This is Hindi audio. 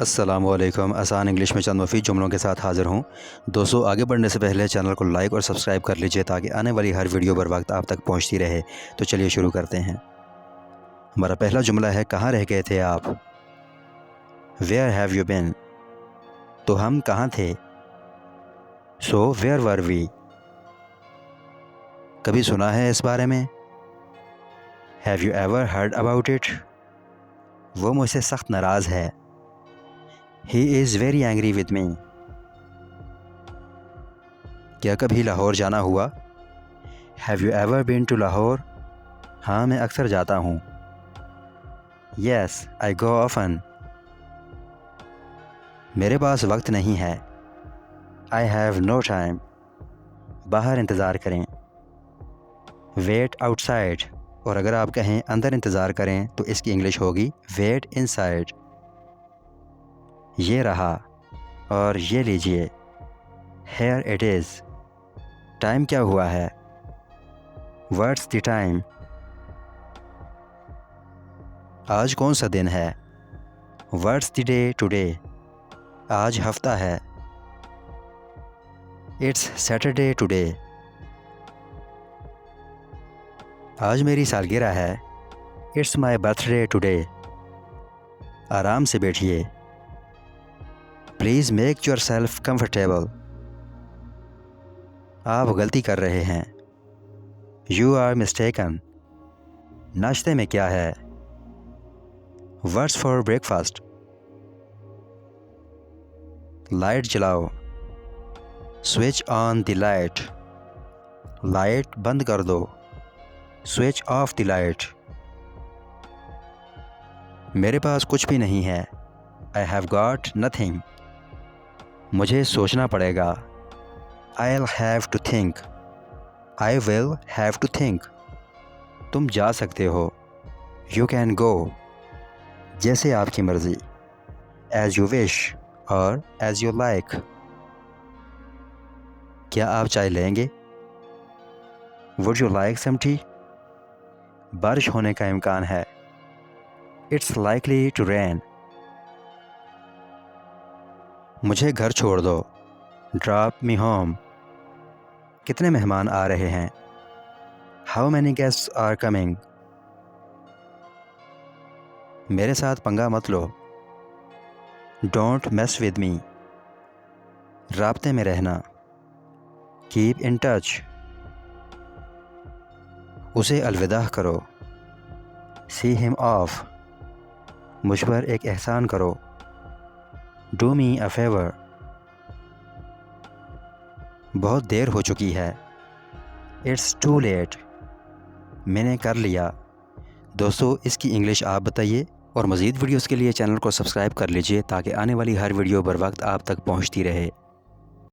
अस्सलामुअलैकुम। आसान इंग्लिश में चंद मुफीद जुमलों के साथ हाज़िर हूँ। दोस्तों, आगे बढ़ने से पहले चैनल को लाइक और सब्सक्राइब कर लीजिए ताकि आने वाली हर वीडियो बर वक्त आप तक पहुँचती रहे। तो चलिए शुरू करते हैं। हमारा पहला जुमला है, कहाँ रह गए थे आप? Where have you been? तो हम कहाँ थे? So where were we? कभी सुना है इस बारे में? Have you ever heard about it? वो मुझसे सख्त नाराज़ है। He is very angry with me. क्या कभी लाहौर जाना हुआ? Have you ever been to Lahore? हाँ, मैं अक्सर जाता हूँ। Yes, I go often. मेरे पास वक्त नहीं है। I have no time. बाहर इंतज़ार करें। Wait outside. और अगर आप कहें अंदर इंतज़ार करें तो इसकी इंग्लिश होगी वेट इनसाइड। ये रहा और ये लीजिए। Here it is. टाइम क्या हुआ है? What's the time? आज कौन सा दिन है? What's the day today? आज हफ्ता है। It's Saturday today. आज मेरी सालगिरह है। It's my birthday today. आराम से बैठिए। Please make yourself comfortable. आप गलती कर रहे हैं। You are mistaken. नाश्ते में क्या है? What's for breakfast? लाइट जलाओ। Switch on the light. Light बंद कर दो। Switch off the light. मेरे पास कुछ भी नहीं है। I have got nothing. मुझे सोचना पड़ेगा। I will have to think. I will have to think. तुम जा सकते हो। You can go. जैसे आपकी मर्ज़ी। एज़ यू विश और एज़ यू लाइक। क्या आप चाय लेंगे? Would you like some tea? बारिश होने का इम्कान है। It's likely to rain. मुझे घर छोड़ दो। Drop me home. कितने मेहमान आ रहे हैं? How many guests are coming? मेरे साथ पंगा मत लो। Don't mess with me. राब्ते में रहना। Keep in touch. उसे अलविदा करो। See him off. मुझ पर एक एहसान करो। Do me a favour. बहुत देर हो चुकी है। It's too late. मैंने कर लिया। दोस्तों, इसकी इंग्लिश आप बताइए और मज़ीद वीडियोस के लिए चैनल को सब्सक्राइब कर लीजिए ताकि आने वाली हर वीडियो बर वक्त आप तक पहुंचती रहे।